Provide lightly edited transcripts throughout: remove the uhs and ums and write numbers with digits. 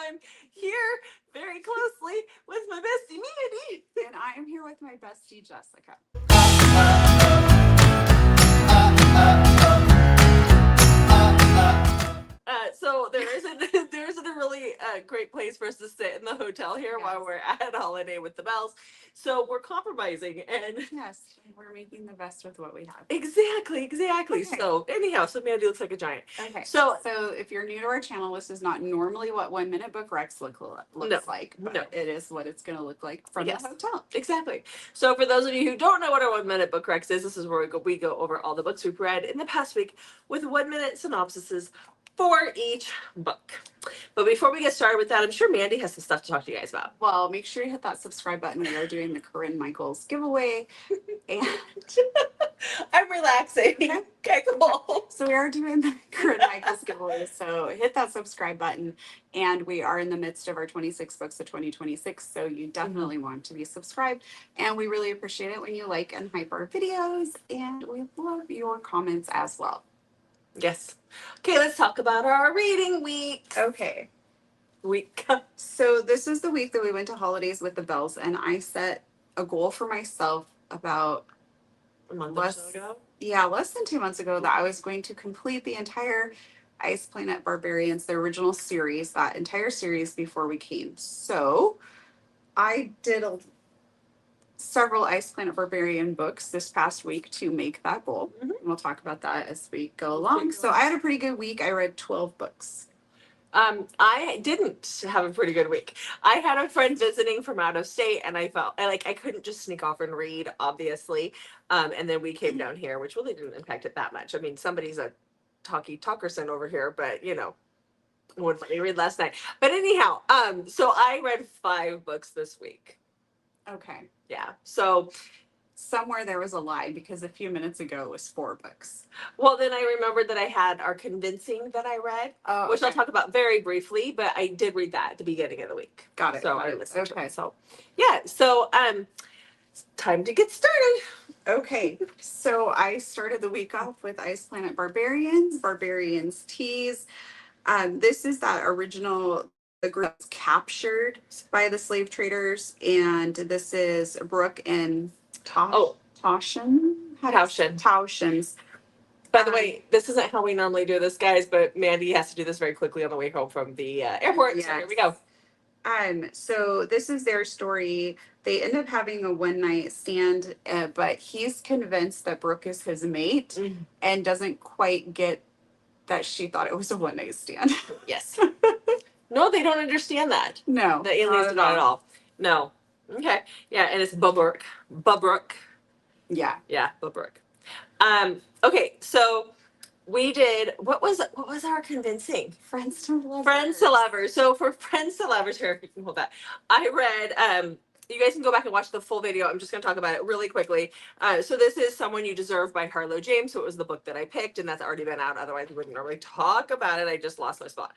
I'm here very closely with my bestie Mandy. And I am here with my bestie Jessica. So there isn't a really great place for us to sit in the hotel here while we're at holiday with the bells. So we're compromising, and yes, we're making the best with what we have. Exactly. Okay. So anyhow, so Mandy looks like a giant. Okay. So if you're new to our channel, this is not normally what 1 Minute Book Recs looks like, but it is what it's going to look like from the hotel. Exactly. So for those of you who don't know what our 1 Minute Book Recs is, this is where we go over all the books we've read in the past week with 1 minute synopsises for each book. But before we get started with that, I'm sure Mandy has some stuff to talk to you guys about. Well, make sure you hit that subscribe button. We are doing the Corinne Michaels giveaway. And I'm relaxing. Okay, cool. So we are doing the Corinne Michaels giveaway. So hit that subscribe button. And we are in the midst of our 26 books of 2026. So you definitely want to be subscribed. And we really appreciate it when you like and hype our videos. And we love your comments as well. Yes. Okay, let's talk about our reading week. Okay. Week. So this is the week that we went to holidays with the bells. And I set a goal for myself about a month or so ago. Yeah, less than 2 months ago, that I was going to complete the entire Ice Planet Barbarians, the original series, that entire series before we came. So I did several Ice Planet Barbarian books this past week to make that goal. Mm-hmm. And we'll talk about that as we go along. So I had a pretty good week. I read 12 books. I didn't have a pretty good week. I had a friend visiting from out of state, and I felt I couldn't just sneak off and read, obviously. And then we came down here, which really didn't impact it that much. I mean, somebody's a talkerson over here, but wouldn't let me read last night. But anyhow, so I read 5 books this week. Okay. Yeah. So somewhere there was a lie, because a few minutes ago it was 4 books. Well, then I remembered that I had our convincing that I read, which I'll talk about very briefly, but I did read that at the beginning of the week. Got it. So I listened to it. So yeah. So it's time to get started. Okay. So I started the week off with Ice Planet Barbarians Tease. This is that original, the group that's captured by the slave traders, and this is Brooke and Taushen's. By the way, this isn't how we normally do this, guys, but Mandy has to do this very quickly on the way home from the airport. Yes. So here we go. So this is their story. They end up having a one-night stand, but he's convinced that Brooke is his mate and doesn't quite get that she thought it was a one-night stand. Yes. No, they don't understand that. No. The aliens do not at all. No. Okay. Yeah, and it's Bubrook. Yeah, Bubrook. Okay, so we did, what was our convincing? Friends to Lovers. So for Friends to Lovers, here, you can hold that. I read, you guys can go back and watch the full video. I'm just going to talk about it really quickly. So this is Someone You Deserve by Harlow James. So it was the book that I picked, and that's already been out. Otherwise, we wouldn't normally talk about it. I just lost my spot.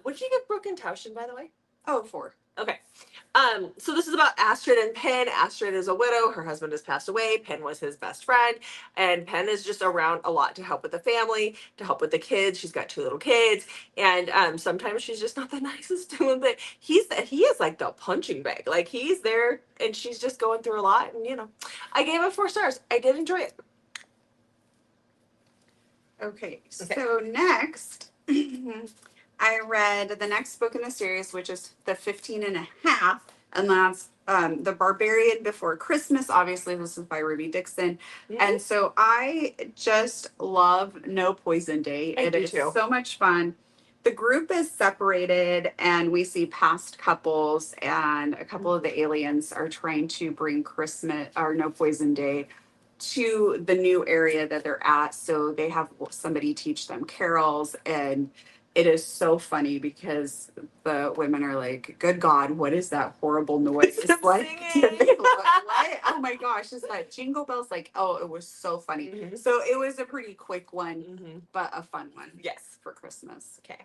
What did you give Brooke and Taushen, by the way? 4. Okay. So this is about Astrid and Penn. Astrid is a widow. Her husband has passed away. Penn was his best friend. And Penn is just around a lot to help with the family, to help with the kids. She's got 2 little kids. And sometimes she's just not the nicest to him. But he is like the punching bag. Like, he's there, and she's just going through a lot. And, I gave it 4 stars. I did enjoy it. Okay. So next... I read the next book in the series, which is The 15 and a Half, and that's The Barbarian Before Christmas. Obviously, this is by Ruby Dixon. Mm-hmm. And so I just love No Poison Day. It is so much fun. The group is separated, and we see past couples, and a couple of the aliens are trying to bring Christmas or No Poison Day to the new area that they're at. So they have somebody teach them carols, and it is so funny because the women are like, good God, what is that horrible noise? It's like, what? Oh my gosh, is that Jingle Bells? Like, oh, it was so funny. Mm-hmm. So it was a pretty quick one, but a fun one. Yes. For Christmas. Okay.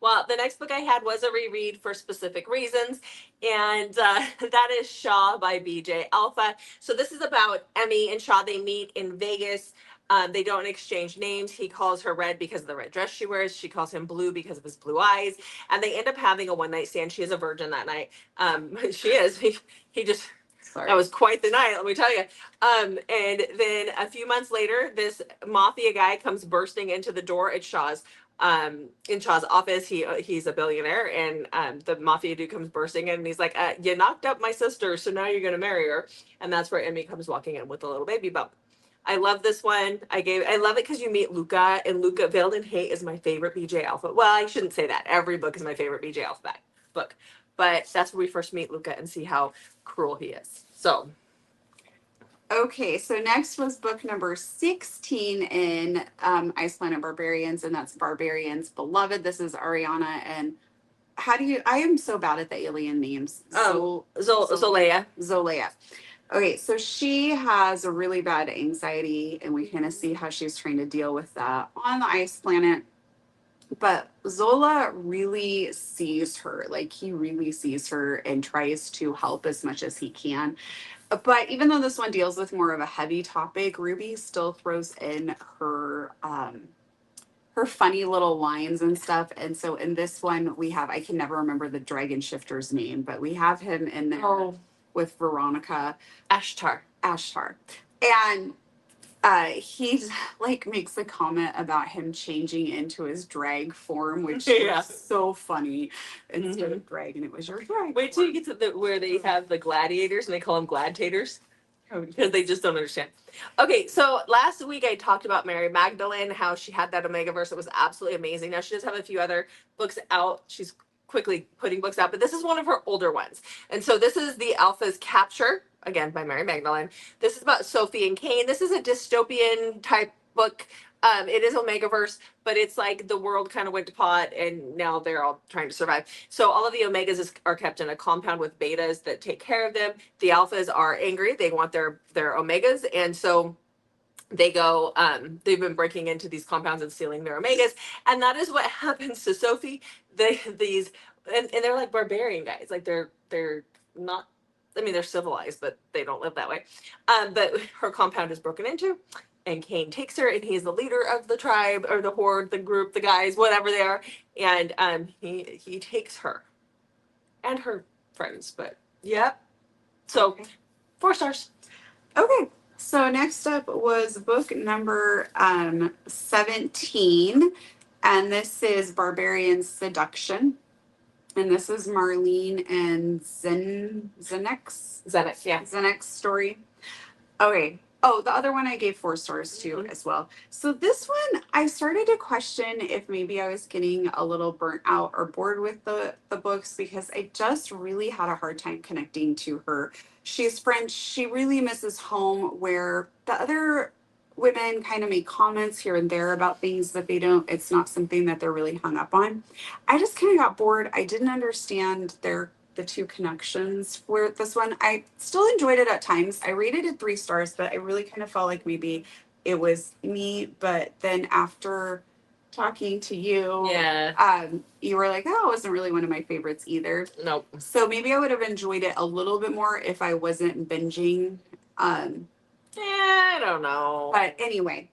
Well, the next book I had was a reread for specific reasons, and that is Shaw by BJ Alpha. So this is about Emmy and Shaw. They meet in Vegas They don't exchange names. He calls her red because of the red dress she wears. She calls him blue because of his blue eyes. And they end up having a one night stand. She is a virgin that night. She is. He just, Sorry. that was quite the night, let me tell you. And then a few months later, this Mafia guy comes bursting into the door at Shaw's. In Shaw's office, he's a billionaire, and the Mafia dude comes bursting in, and he's like, "You knocked up my sister, so now you're gonna marry her." And that's where Emmy comes walking in with a little baby bump. I love this one. I love it because you meet Luca, and Luca Veiled in Hate is my favorite BJ Alpha. Well, I shouldn't say that. Every book is my favorite BJ Alpha book, but that's where we first meet Luca and see how cruel he is. So, Okay, so next was book number 16 in Ice Planet Barbarians, and that's Barbarians Beloved. This is Ariana, and I am so bad at the alien names. Zolea. Zolea. Okay, so she has a really bad anxiety, and we kind of see how she's trying to deal with that on the ice planet. But Zola really sees her, like he really sees her and tries to help as much as he can. But even though this one deals with more of a heavy topic, Ruby still throws in her funny little lines and stuff. And so in this one, we have, I can never remember the dragon shifter's name, but we have him in there with Veronica. Ashtar. And he like makes a comment about him changing into his drag form, which was so funny. Instead of drag, and it was your drag. Wait till you get to where they have the gladiators and they call them gladiators. Because they just don't understand. Okay, so last week I talked about Mary Magdalene, how she had that Omegaverse. It was absolutely amazing. Now she does have a few other books out. She's quickly putting books out, but this is one of her older ones. And so this is the Alpha's Capture, again by Mary Magdalene. This is about Sophie and Cain. This is a dystopian type book. It is Omegaverse, but it's like the world kind of went to pot and now they're all trying to survive. So all of the Omegas are kept in a compound with betas that take care of them. The Alphas are angry. They want their Omegas. And so they go, they've been breaking into these compounds and stealing their Omegas. And that is what happens to Sophie. And they're like barbarian guys. Like they're not, I mean, they're civilized, but they don't live that way. But her compound is broken into, and Cain takes her, and he's the leader of the tribe or the horde, the group, the guys, whatever they are. And he takes her and her friends. But yep. So okay. 4 stars. Okay. So next up was book number 17, and this is Barbarians Seduction. And this is Marlene and Zenek's story. Okay. Oh, the other one I gave 4 stars to as well. So this one, I started to question if maybe I was getting a little burnt out or bored with the books, because I just really had a hard time connecting to her. She's French. She really misses home, where the other women kind of make comments here and there about things that it's not something that they're really hung up on. I just kind of got bored. I didn't understand the 2 connections for this one. I still enjoyed it at times. I rated it 3 stars, but I really kind of felt like maybe it was me. But then after talking to you, you were like, oh, it wasn't really one of my favorites either. Nope. So maybe I would have enjoyed it a little bit more if I wasn't binging. I don't know. But anyway.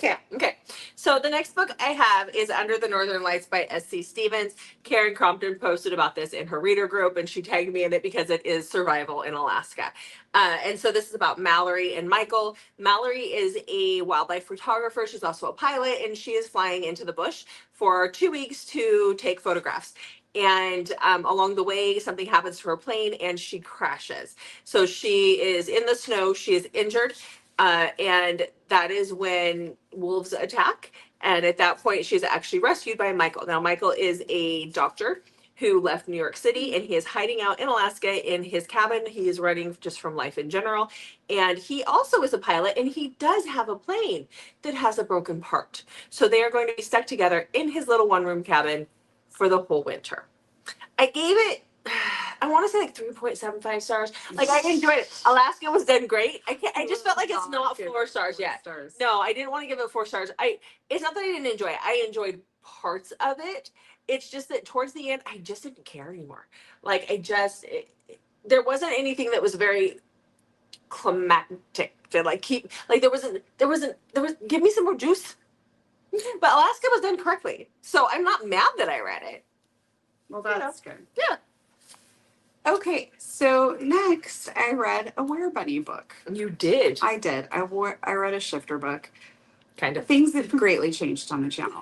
Yeah. Okay. So the next book I have is Under the Northern Lights by S.C. Stevens. Karen Crompton posted about this in her reader group, and she tagged me in it because it is survival in Alaska. And so this is about Mallory and Michael. Mallory is a wildlife photographer. She's also a pilot, and she is flying into the bush for 2 weeks to take photographs. And along the way, something happens to her plane and she crashes. So she is in the snow. She is injured. And that is when wolves attack. And at that point, she's actually rescued by Michael. Now, Michael is a doctor who left New York City, and he is hiding out in Alaska in his cabin. He is running just from life in general. And he also is a pilot, and he does have a plane that has a broken part. So they are going to be stuck together in his little one-room cabin for the whole winter. I gave it, I want to say like 3.75 stars. Like I enjoyed it. Alaska was done great. I just felt like it's not 4 stars yet. No, I didn't want to give it 4 stars. It's not that I didn't enjoy it. I enjoyed parts of it. It's just that towards the end, I just didn't care anymore. Like there wasn't anything that was very climactic to like keep like there was give me some more juice. But Alaska was done correctly, so I'm not mad that I read it. Well, that's good. Yeah. Okay, so next I read a Were Bunny book. You did. I did. I read a shifter book. Kind of. Things have greatly changed on the channel.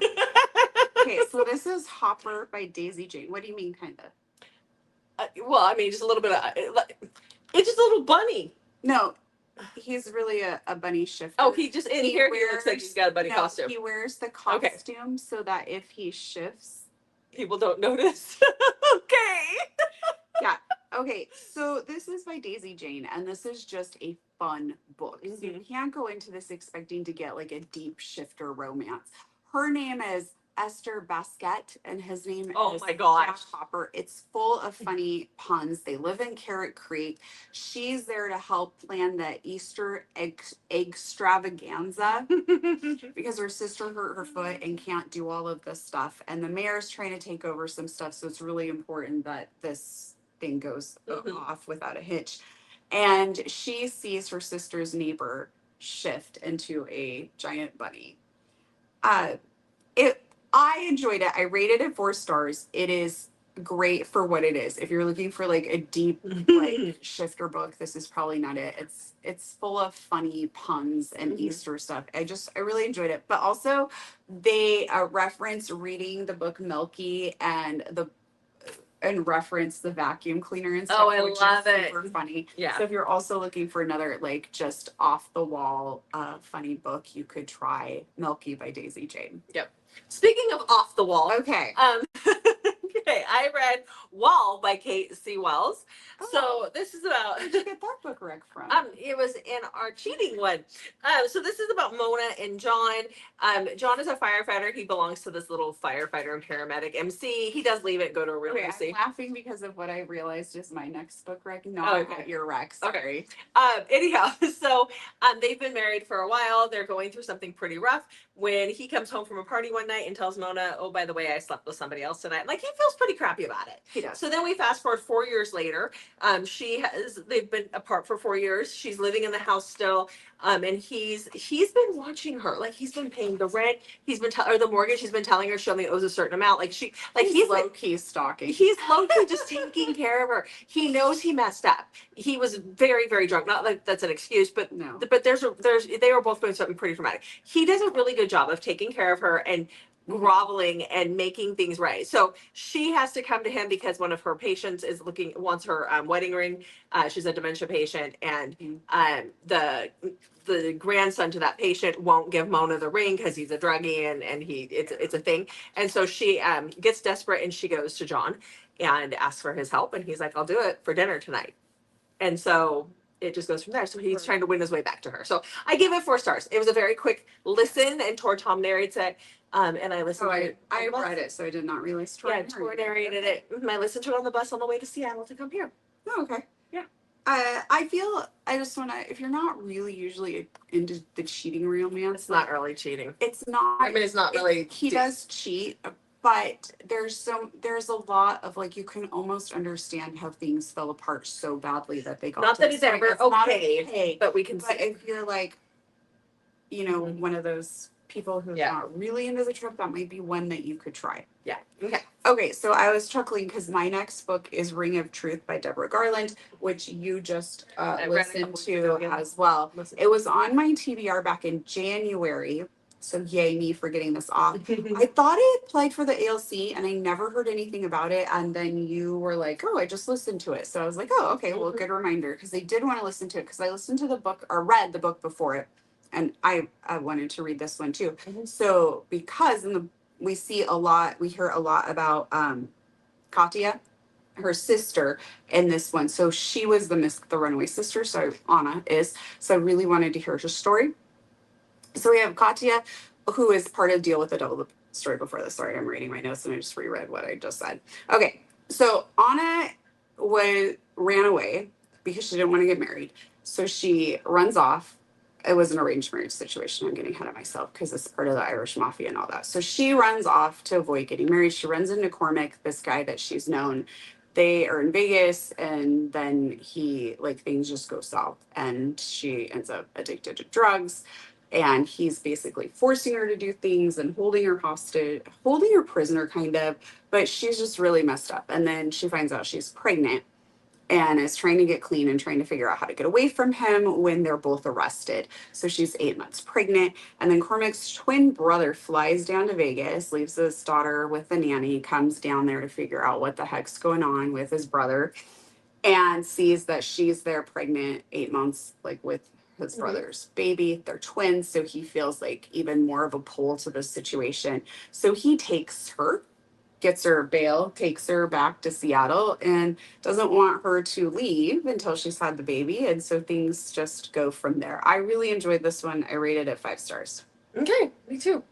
Okay, so this is Hopper by Daisy Jane. What do you mean, kind of? Well, I mean, just a little bit of it's just a little bunny. No, he's really a bunny shifter. Oh, he just in here he looks like he's got a bunny costume. He wears the costume so that if he shifts, people don't notice. Okay. Yeah. Okay, so this is by Daisy Jane, and this is just a fun book. So you can't go into this expecting to get like a deep shifter romance. Her name is Esther Basquette, and his name is my gosh. Jack Hopper. It's full of funny puns. They live in Carrot Creek. She's there to help plan the Easter extravaganza because her sister hurt her foot and can't do all of this stuff. And the mayor's trying to take over some stuff, so it's really important that this thing goes off without a hitch. And she sees her sister's neighbor shift into a giant bunny. I enjoyed it. I rated it 4 stars. It is great for what it is. If you're looking for like a deep like shifter book, this is probably not it. It's full of funny puns and Easter stuff. I really enjoyed it. But also they reference reading the book Milky and reference the vacuum cleaner and stuff. Oh, I which love is it. super funny. Yeah. So if you're also looking for another like just off the wall funny book, you could try Milky by Daisy Jane. Yep. Speaking of off the wall. Okay. Okay, I read Wall by Kate C. Wells. Oh. So this is about. Where'd you get that book, Rick, from? It was in our cheating one. So this is about Mona and John. John is a firefighter. He belongs to this little firefighter and paramedic MC. He does leave it, go to a real MC. I'm laughing because of what I realized is my next book, Rick. Not your Rick. Sorry. Okay. Anyhow, so they've been married for a while. They're going through something pretty rough. When he comes home from a party one night and tells Mona, "Oh, by the way, I slept with somebody else tonight," like he feels pretty crappy about it. He does. So then we fast forward 4 years later. They've been apart for 4 years. She's living in the house still. And he's been watching her. Like he's been paying the rent. He's been or the mortgage. He's been telling her she only owes a certain amount. Like he's low key stalking. He's low key just taking care of her. He knows he messed up. He was very, very drunk. Not like that's an excuse, but no. But they were both doing something pretty traumatic. He does a really good job of taking care of her and groveling and making things right. So she has to come to him because one of her patients wants her wedding ring. She's a dementia patient, and the grandson to that patient won't give Mona the ring because he's a druggie and it's a thing. And so she gets desperate and she goes to John and asks for his help, and he's like, "I'll do it for dinner tonight." And so it just goes from there. So he's trying to win his way back to her. So I give it 4 stars. It was a very quick listen, and Tor Tom narrates it. And I listened to it. I read it, so I did not realize Tor narrated it. I listened to it on the bus on the way to Seattle to come here. Oh, okay. Yeah. I feel I just want to, if you're not really usually into the cheating romance. It's not really cheating. It's not. I mean, it's not really. He does cheat, but there's a lot of like, you can almost understand how things fell apart so badly that they got Not to that this it's point. ever It's not okay, but we can But see. if you're like, one of those people who's not really into the trip, that might be one that you could try. Yeah. Okay. Okay, so I was chuckling because my next book is Ring of Truth by Deborah Garland, which you just listened to as well. It was on my TBR back in January, so yay me for getting this off. I thought it applied for the ALC, and I never heard anything about it, and then you were like, "Oh, I just listened to it." So I was like, "Oh, okay, well, good reminder," because I did want to listen to it because I listened to the book or read the book before it, and I wanted to read this one too. So because we hear a lot about Katya, her sister, in this one. So she was the runaway sister. So Anna is. So I really wanted to hear her story. So we have Katya, who is part of Deal with the Devil, the story before this. Sorry, I'm reading my notes and I just reread what I just said. Okay, so Anna ran away because she didn't want to get married. So she runs off. It was an arranged marriage situation. I'm getting ahead of myself because it's part of the Irish Mafia and all that. So she runs off to avoid getting married. She runs into Cormac, this guy that she's known they are in Vegas, and then things just go south, and she ends up addicted to drugs. And he's basically forcing her to do things and holding her hostage, holding her prisoner, kind of. But she's just really messed up. And then she finds out she's pregnant and is trying to get clean and trying to figure out how to get away from him when they're both arrested. So she's 8 months pregnant. And then Cormac's twin brother flies down to Vegas, leaves his daughter with the nanny, comes down there to figure out what the heck's going on with his brother, and sees that she's there pregnant 8 months, like with his brother's baby. They're twins. So he feels like even more of a pull to the situation. So he takes her, gets her bail, takes her back to Seattle, and doesn't want her to leave until she's had the baby. And so things just go from there. I really enjoyed this one. I rated it 5 stars. Okay, me too.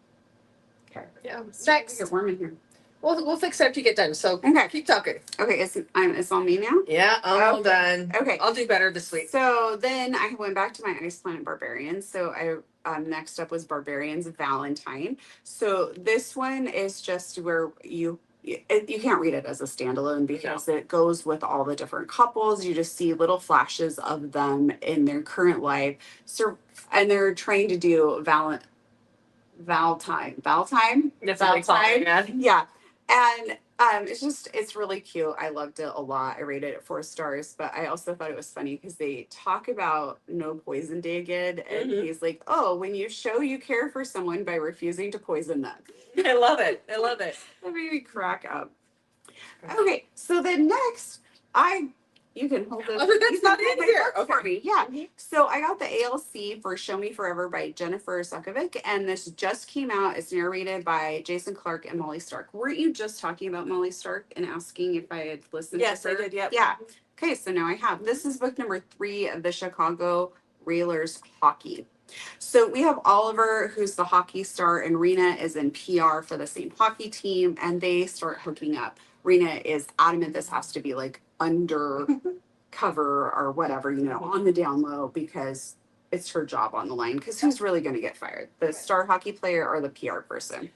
Okay. Yeah. Next. Get warm in here. We'll fix it after you get done. So okay, keep talking. Okay, it's on me now? Yeah, I'm all done. Okay. I'll do better this week. So then I went back to my Ice Planet Barbarians. So next up was Barbarians Valentine. So this one is just where you can't read it as a standalone because it goes with all the different couples. You just see little flashes of them in their current life. So, and they're trying to do Valentine. That's what they call it, yeah. And it's really cute. I loved it a lot. I rated it 4 stars, but I also thought it was funny because they talk about No Poison Day again. And he's like, oh, when you show you care for someone by refusing to poison them. I love it. I love it. That made me crack up. Okay, so then next, you can hold this. Oh, that's not in here. For me. Yeah. So I got the ALC for Show Me Forever by Jennifer Sukovic, and this just came out. It's narrated by Jason Clark and Molly Stark. Weren't you just talking about Molly Stark and asking if I had listened to her? Yes, I did. Yep. Yeah. Okay, so now I have. This is book number 3 of the Chicago Railers Hockey. So we have Oliver, who's the hockey star, and Rena is in PR for the same hockey team, and they start hooking up. Rena is adamant this has to be like undercover or whatever, on the down low, because it's her job on the line. Because who's really going to get fired? The star hockey player or the PR person?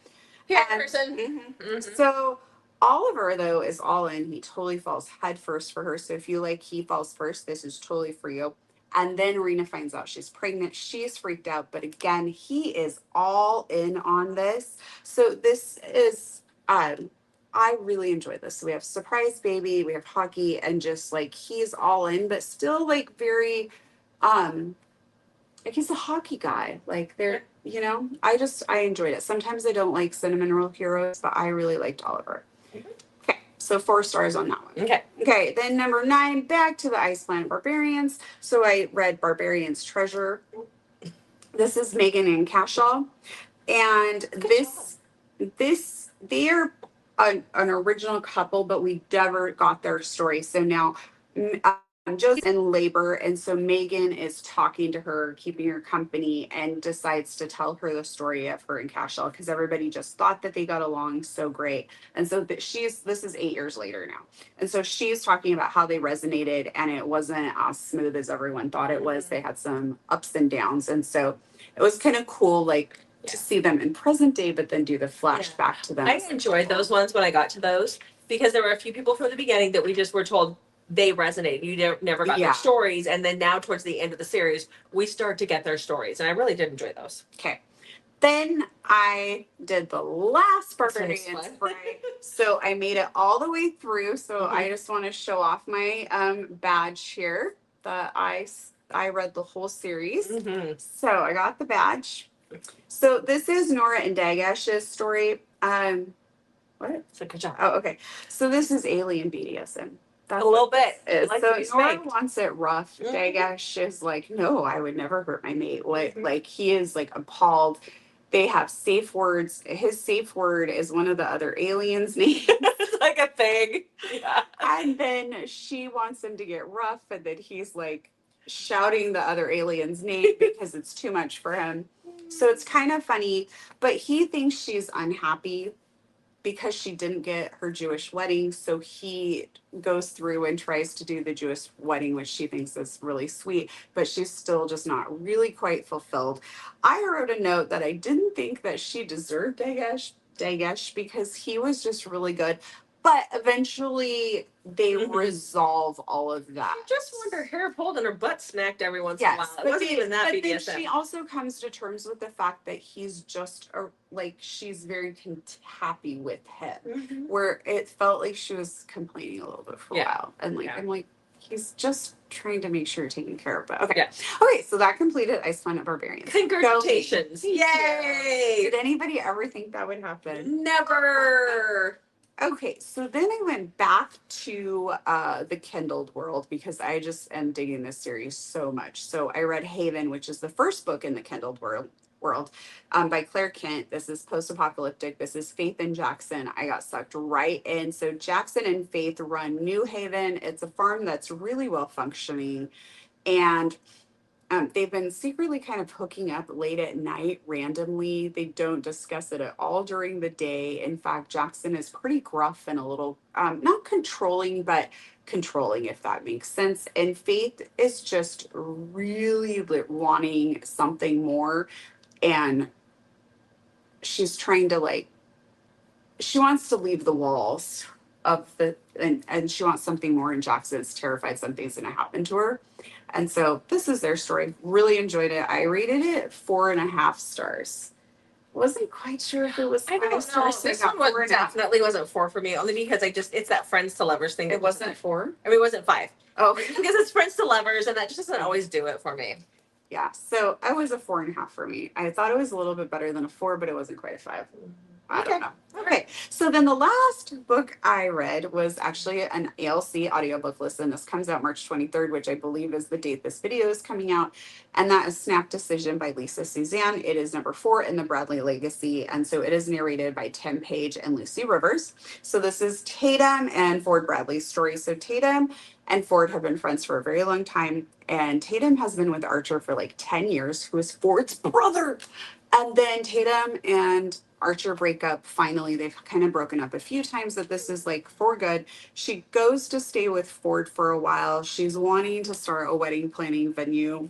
So Oliver, though, is all in. He totally falls head first for her. So if you like He Falls First, this is totally for you. And then Rena finds out she's pregnant. She's freaked out. But again, he is all in on this. So this is, I really enjoyed this. So we have surprise baby, we have hockey, and just like he's all in, but still like very, like he's a hockey guy. Like they're, I enjoyed it. Sometimes I don't like cinnamon roll heroes, but I really liked Oliver. Okay, so 4 stars on that one. Okay, then number 9, back to the Ice Planet Barbarians. So I read Barbarians Treasure. This is Megan and Cashel, and they're an original couple, but we never got their story. So now Josie's in labor, and so Megan is talking to her, keeping her company, and decides to tell her the story of her and Cashel, because everybody just thought that they got along so great. And so this is 8 years later now. And so she's talking about how they resonated, and it wasn't as smooth as everyone thought it was. They had some ups and downs. And so it was kind of cool, like, to see them in present day, but then do the flashback to them. I enjoyed those ones when I got to those, because there were a few people from the beginning that we just were told they resonate. You never got their stories. And then now towards the end of the series, we start to get their stories. And I really did enjoy those. Okay. Then I did the last Barbarians Friday. So I made it all the way through. So I just want to show off my badge here. I read the whole series. So I got the badge. So this is Nora and Dagesh's story. What? So good job. Oh, okay. So this is alien BDSM. That's a little bit. Like so Nora wants it rough. Dagesh is like, no, I would never hurt my mate. Like he is like appalled. They have safe words. His safe word is one of the other aliens' names. It's like a thing. Yeah. And then she wants him to get rough, and then he's like shouting the other alien's name because it's too much for him. So it's kind of funny, but he thinks she's unhappy because she didn't get her Jewish wedding. So he goes through and tries to do the Jewish wedding, which she thinks is really sweet, but she's still just not really quite fulfilled. I wrote a note that I didn't think that she deserved Dagesh because he was just really good. But eventually they resolve all of that. I just want her hair pulled and her butt smacked every once in a while. It wasn't even that but BDSM. then she also comes to terms with the fact that he's just like she's very happy with him. Where it felt like she was complaining a little bit for a while, and like I'm like, he's just trying to make sure you're taken care of. But okay, so that completed Ice Planet Barbarians. Congratulations! Yay! Did anybody ever think that would happen? Never. Okay, so then I went back to the Kindled world because I just am digging this series so much. So I read Haven, which is the first book in the Kindled world by Claire Kent. This is post-apocalyptic. This is Faith and Jackson. I got sucked right in. So Jackson and Faith run New Haven. It's a farm that's really well functioning, and they've been secretly kind of hooking up late at night randomly. They don't discuss it at all during the day. In fact, Jackson is pretty gruff and a little, not controlling, but controlling, if that makes sense. And Faith is just really wanting something more. And she's trying to she wants to leave the walls of and she wants something more. And Jackson's terrified something's going to happen to her. And so this is their story. Really enjoyed it. I rated it 4.5 stars. Wasn't quite sure if it was 5 stars. This one definitely wasn't 4 for me, only because it's that friends to lovers thing. It wasn't 4? I mean, it wasn't 5. Oh. Because it's friends to lovers, and that just doesn't always do it for me. Yeah, so I was a 4.5 for me. I thought it was a little bit better than a 4, but it wasn't quite a 5. I don't know. Okay, so then the last book I read was actually an ALC audiobook listen. This comes out March 23rd, which I believe is the date this video is coming out. And that is Snap Decision by Lisa Suzanne. It is number 4 in the Bradley Legacy. And so it is narrated by Tim Page and Lucy Rivers. So this is Tatum and Ford Bradley's story. So Tatum and Ford have been friends for a very long time. And Tatum has been with Archer for like 10 years, who is Ford's brother. And then Tatum and Archer break up. Finally, they've kind of broken up a few times, but this is like for good. She goes to stay with Ford for a while. She's wanting to start a wedding planning venue,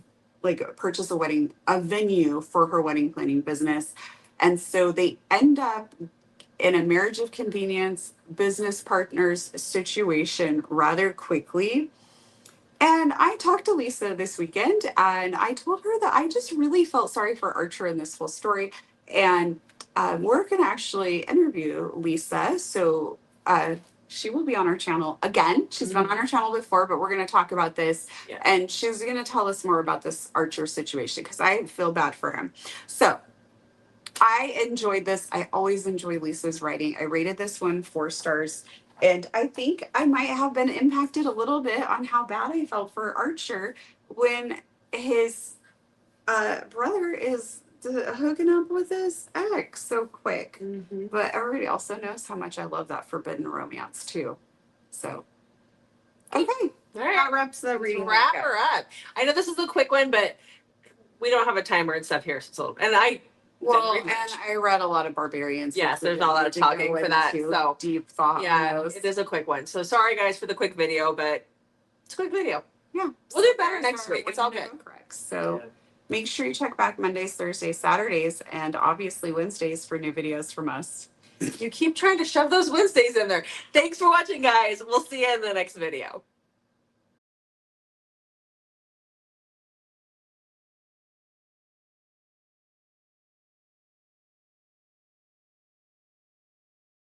purchase a venue for her wedding planning business. And so they end up in a marriage of convenience, business partners situation rather quickly. And I talked to Lisa this weekend, and I told her that I just really felt sorry for Archer in this whole story. And we're going to actually interview Lisa. So she will be on our channel again. She's been on our channel before, but we're going to talk about this. Yeah. And she's going to tell us more about this Archer situation because I feel bad for him. So I enjoyed this. I always enjoy Lisa's writing. I rated this one 4 stars. And I think I might have been impacted a little bit on how bad I felt for Archer when his brother is hooking up with his ex so quick. But everybody also knows how much I love that forbidden romance too. So, okay. All right. That wraps the reading. Wrap her up. I know this is a quick one, but we don't have a timer and stuff here. So, and I read a lot of Barbarians. Yes, there's not a lot of talking for that. So deep thought. Yeah, it is a quick one. So sorry guys for the quick video, but it's a quick video. Yeah. We'll do better next week. It's all good. Correct. So make sure you check back Mondays, Thursdays, Saturdays, and obviously Wednesdays for new videos from us. You keep trying to shove those Wednesdays in there. Thanks for watching, guys. We'll see you in the next video.